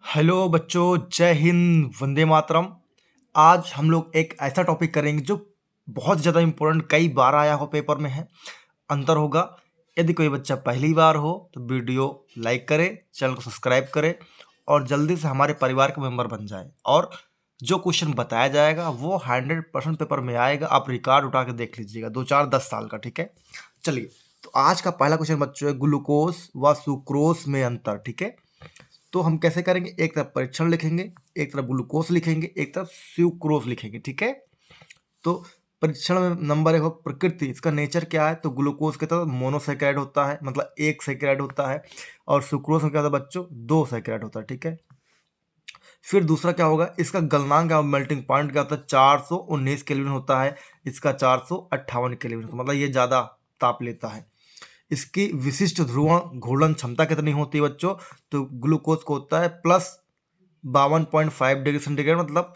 Hello बच्चों, जय हिंद, वंदे मातरम। आज हम लोग एक ऐसा टॉपिक करेंगे जो बहुत ज़्यादा इम्पोर्टेंट, कई बार आया हो पेपर में है। अंतर होगा, यदि कोई बच्चा पहली बार हो तो वीडियो लाइक करे, चैनल को सब्सक्राइब करे और जल्दी से हमारे परिवार का मेंबर बन जाए। और जो क्वेश्चन बताया जाएगा वो 100% पेपर में आएगा। आप रिकॉर्ड उठा के देख लीजिएगा, 2 4 10 साल का। ठीक है, चलिए। तो आज का पहला क्वेश्चन बच्चों है, ग्लूकोज व सुक्रोज में अंतर। ठीक है, तो हम कैसे करेंगे, एक तरफ परीक्षण लिखेंगे, एक तरफ ग्लूकोज लिखेंगे, एक तरफ सुक्रोज लिखेंगे। ठीक है, तो परीक्षण में नंबर एक हो प्रकृति, इसका नेचर क्या है। तो ग्लूकोज के तरफ मोनोसेकेराइड होता है, मतलब एक सेकेराइड होता है, और सुक्रोज में क्या होता है बच्चों, 2 सेकेराइड होता है। ठीक है, फिर दूसरा क्या होगा, इसका गलनांक या मेल्टिंग पॉइंट क्या होता है, 419 केल्विन होता है, इसका 458 केल्विन होता है, मतलब ये ज़्यादा ताप लेता है। इसकी विशिष्ट ध्रुवण घूर्णन क्षमता कितनी होती है बच्चों, तो ग्लूकोज को होता है +52.5 डिग्री सेंटीग्रेड, मतलब,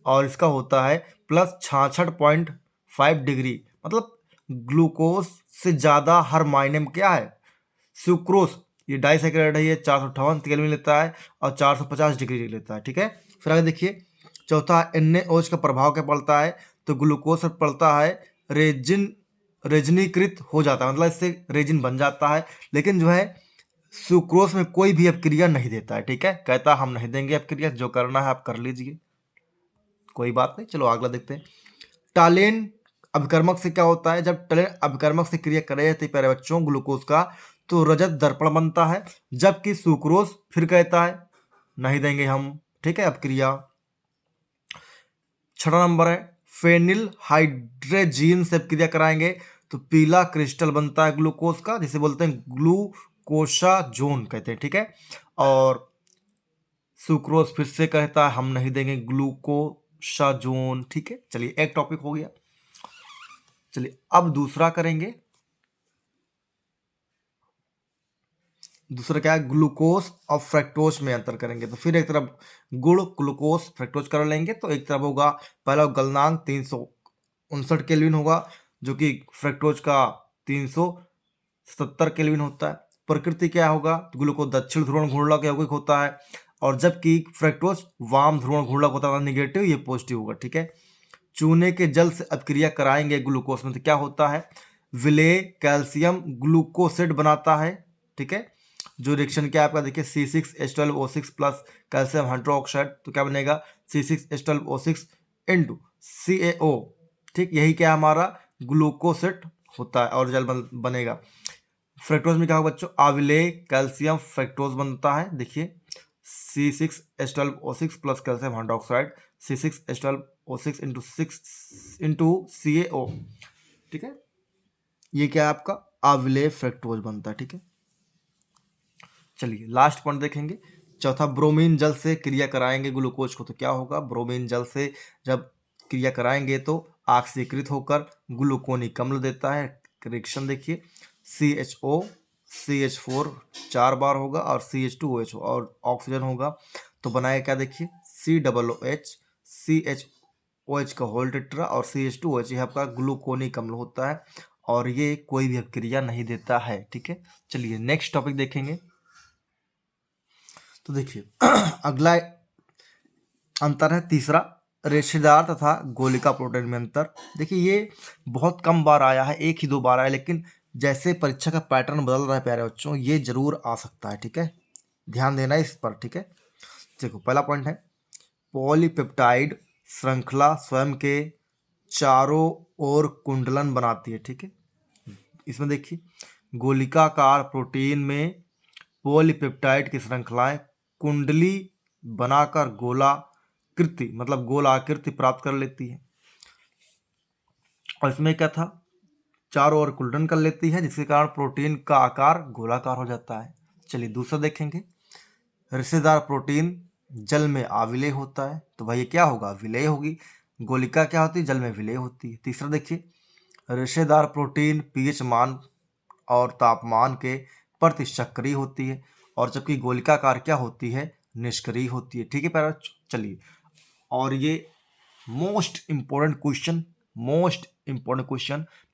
और इसका होता है +66.5 डिग्री, मतलब ग्लूकोज से ज़्यादा हर मायने में क्या है, सुक्रोज। ये डाइसेकेराइड है, ये 458 केल्विन लेता है और 450 डिग्री लेता है। ठीक है, फिर आगे देखिए, चौथा NaOH का प्रभाव क्या पड़ता है, तो ग्लूकोज पर पड़ता है रेजिन, रेजनीकृत हो जाता है, मतलब इससे रेजिन बन जाता है, लेकिन जो है सुक्रोज में कोई भी अपक्रिया नहीं देता है। ठीक है, कहता हम नहीं देंगे अपक्रिया, जो करना है आप कर लीजिए, कोई बात नहीं। चलो अगला देखते हैं। टालेन अभिकर्मक से क्या होता है, जब टालेन अभिकर्मक से क्रिया करे जाती है प्यारे बच्चों ग्लूकोज का, तो रजत दर्पण बनता है, जबकि सुक्रोज फिर कहता है नहीं देंगे हम। ठीक है, अपक्रिया। छठा नंबर है, फेनिल हाइड्रेजीन से क्रिया कराएंगे तो पीला क्रिस्टल बनता है ग्लूकोज का, जिसे बोलते हैं ग्लूकोसाजोन कहते हैं। ठीक है, और सुक्रोज फिर से कहता है हम नहीं देंगे ग्लूकोसाजोन। ठीक है, चलिए एक टॉपिक हो गया। चलिए अब दूसरा करेंगे। दूसरा क्या है, ग्लूकोज और फ्रक्टोज में अंतर करेंगे। तो फिर एक तरफ गुड़ ग्लूकोज फ्रक्टोज कर लेंगे, तो एक तरफ होगा पहला गलनांक 359 केल्विन होगा, जो कि फ्रक्टोज का 370 केल्विन होता है। प्रकृति क्या होगा, ग्लूकोज दक्षिण ध्रुवण घूर्णक यौगिक होता है, और जबकि फ्रक्टोज वाम ध्रुवण घूर्णक होता है, निगेटिव, ये पॉजिटिव होगा। ठीक है, चूने के जल से अपक्रिया कराएंगे ग्लूकोज में, तो क्या होता है, विलेय कैल्शियम ग्लूकोसेट बनाता है। ठीक है, जो रिएक्शन क्या आपका देखिए, C6H12O6 प्लस कैल्शियम हाइड्रोक्साइड, तो क्या बनेगा, C6H12O6 इंटू CaO। ठीक, यही क्या हमारा ग्लूकोसेट होता है और जल बनेगा। फ्रक्टोज में क्या होगा बच्चों, अविलेय कैल्शियम फ्रक्टोज बनता है। देखिए, C6H12O6 plus calcium hydroxide, C6H12O6 into CaO। ठीक है, ये क्या है आपका अविलेय फ्रक्टोज बनता है। ठीक है, चलिए लास्ट पॉइंट देखेंगे। चौथा, ब्रोमीन जल से क्रिया कराएंगे ग्लूकोज को, तो क्या होगा, ब्रोमीन जल से जब क्रिया कराएंगे तो ऑक्सीकृत होकर ग्लूकोनिक अम्ल देता है। रिएक्शन देखिए, CHO CH4 4 बार होगा और CH2OH और ऑक्सीजन होगा, तो बनाएगा क्या, देखिए COOH CHOH का होल टेट्रा और CH2OH, यह आपका ग्लूकोनिक अम्ल होता है और ये कोई भी अभिक्रिया नहीं देता है। ठीक है, चलिए नेक्स्ट टॉपिक देखेंगे। तो देखिए अगला अंतर है तीसरा, रेशेदार तथा गोलिका प्रोटीन में अंतर। देखिए ये बहुत कम बार आया है, 1 ही 2 बार आया, लेकिन जैसे परीक्षा का पैटर्न बदल रहा है प्यारे बच्चों, ये जरूर आ सकता है। ठीक है, ध्यान देना इस पर। ठीक है, देखो पहला पॉइंट है, पॉलीपेप्टाइड श्रृंखला स्वयं के चारों ओर कुंडलन बनाती है। ठीक है, इसमें देखिए गोलिकाकार प्रोटीन में पॉलीपेप्टाइड की श्रृंखलाएं कुंडली बनाकर गोलाकृति, मतलब गोल आकृति प्राप्त कर लेती है, और इसमें क्या था, चारों ओर कुंडलन कर लेती है, जिसके कारण प्रोटीन का आकार गोलाकार हो जाता है। चलिए दूसरा देखेंगे, रिश्तेदार प्रोटीन जल में अविलेय होता है, तो भाई ये क्या होगा, विलेय होगी। गोलिका क्या होती है, जल में विलेय होती है। तीसरा देखिए, रेशेदार प्रोटीन पीएच मान और तापमान के प्रति सक्रिय होती है, और जबकि गोलिकाकार क्या होती है, निष्क्रिय होती है। ठीक है पैरा, चलिए, और ये मोस्ट इंपॉर्टेंट क्वेश्चन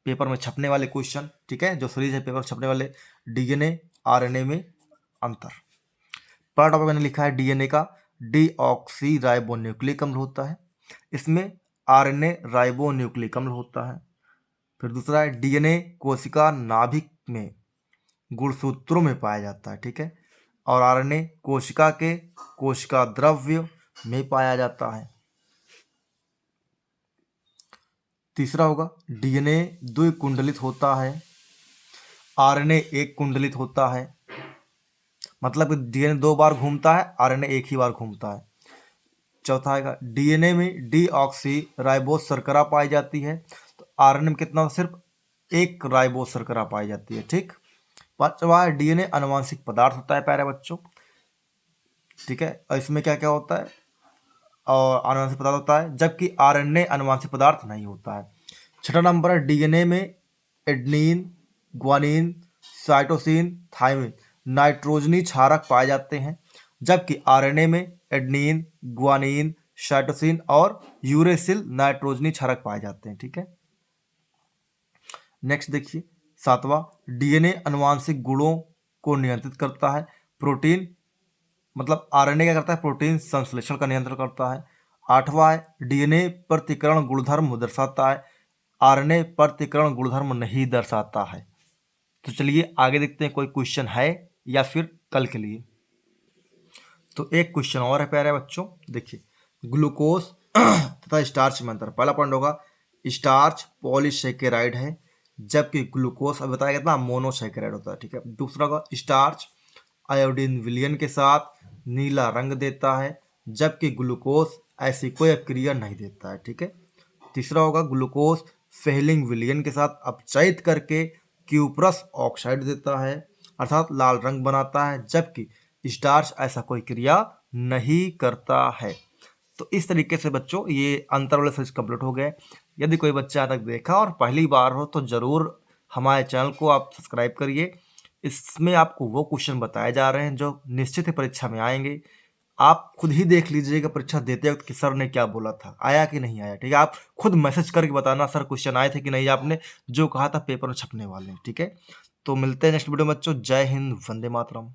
पेपर में छपने वाले क्वेश्चन। ठीक है, जो सीरीज है पेपर छपने वाले, DNA RNA में अंतर। पहला टॉपिक मैंने लिखा है डीएनए का डीऑक्सी राइबो न्यूक्लिक अम्ल होता है, इसमें आरएनए राइबो न्यूक्लिक अम्ल होता है। फिर दूसरा है डीएनए कोशिका नाभिक में गुणसूत्रों में पाया जाता है, ठीक है, और आरएनए कोशिका के कोशिका द्रव्य में पाया जाता है। तीसरा होगा डीएनए द्विकुंडलित होता है, आरएनए एक कुंडलित होता है, मतलब कि डीएनए 2 बार घूमता है, आरएनए एक ही बार घूमता है। चौथा आएगा डीएनए में डीऑक्सी राइबोस शर्करा पाई जाती है, तो आरएनए में कितना सिर्फ एक राइबोस शर्करा पाई जाती है, ठीक। पांचवा है डीएनए आनुवांशिक पदार्थ होता है प्यारे बच्चों, ठीक है, और इसमें क्या क्या होता है, और आनुवांशिक पदार्थ होता है, जबकि आरएनए आनुवांशिक पदार्थ नहीं होता है। छठा नंबर है डीएनए में एडेनिन, ग्वानिन, साइटोसिन, थाइमिन नाइट्रोजनी क्षारक पाए जाते हैं, जबकि आरएनए में एडेनिन, ग्वानिन, साइटोसिन और यूरेसिल नाइट्रोजनी क्षारक पाए जाते हैं, ठीक है। नेक्स्ट देखिए सातवां, डीएनए आनुवांशिक गुणों को नियंत्रित करता है, प्रोटीन मतलब आरएनए क्या करता है, प्रोटीन संश्लेषण का नियंत्रण करता है। आठवां है डीएनए प्रतिकरण गुणधर्म दर्शाता है, आरएनए प्रतिकरण गुणधर्म नहीं दर्शाता है। तो चलिए आगे देखते हैं कोई क्वेश्चन है या फिर कल के लिए। तो एक क्वेश्चन और है प्यारे बच्चों, देखिए ग्लूकोज तथा स्टार्च में अंतर। पहला पॉइंट होगा स्टार्च पॉलीसेकेराइड है, जबकि ग्लूकोज अब बताया गया था मोनोसेकेराइड होता है, ठीक है। दूसरा होगा स्टार्च आयोडीन विलयन के साथ नीला रंग देता है, जबकि ग्लूकोज ऐसी कोई अक्रिया नहीं देता है, ठीक है। तीसरा होगा ग्लूकोज फेलिंग विलयन के साथ अपचयित करके क्यूप्रस ऑक्साइड देता है, अर्थात लाल रंग बनाता है, जबकि स्टार्च ऐसा कोई क्रिया नहीं करता है। तो इस तरीके से बच्चों ये अंतर वाले सवाल कंप्लीट हो गए। यदि कोई बच्चा तक देखा और पहली बार हो तो ज़रूर हमारे चैनल को आप सब्सक्राइब करिए। इसमें आपको वो क्वेश्चन बताए जा रहे हैं जो निश्चित ही परीक्षा में आएंगे। आप खुद ही देख लीजिएगा परीक्षा देते वक्त कि सर ने क्या बोला था, आया कि नहीं आया, ठीक है। आप खुद मैसेज करके बताना सर क्वेश्चन आए थे कि नहीं, आपने जो कहा था पेपर में छपने वाले हैं, ठीक है। तो मिलते हैं नेक्स्ट वीडियो में बच्चों। जय हिंद, वंदे मातरम।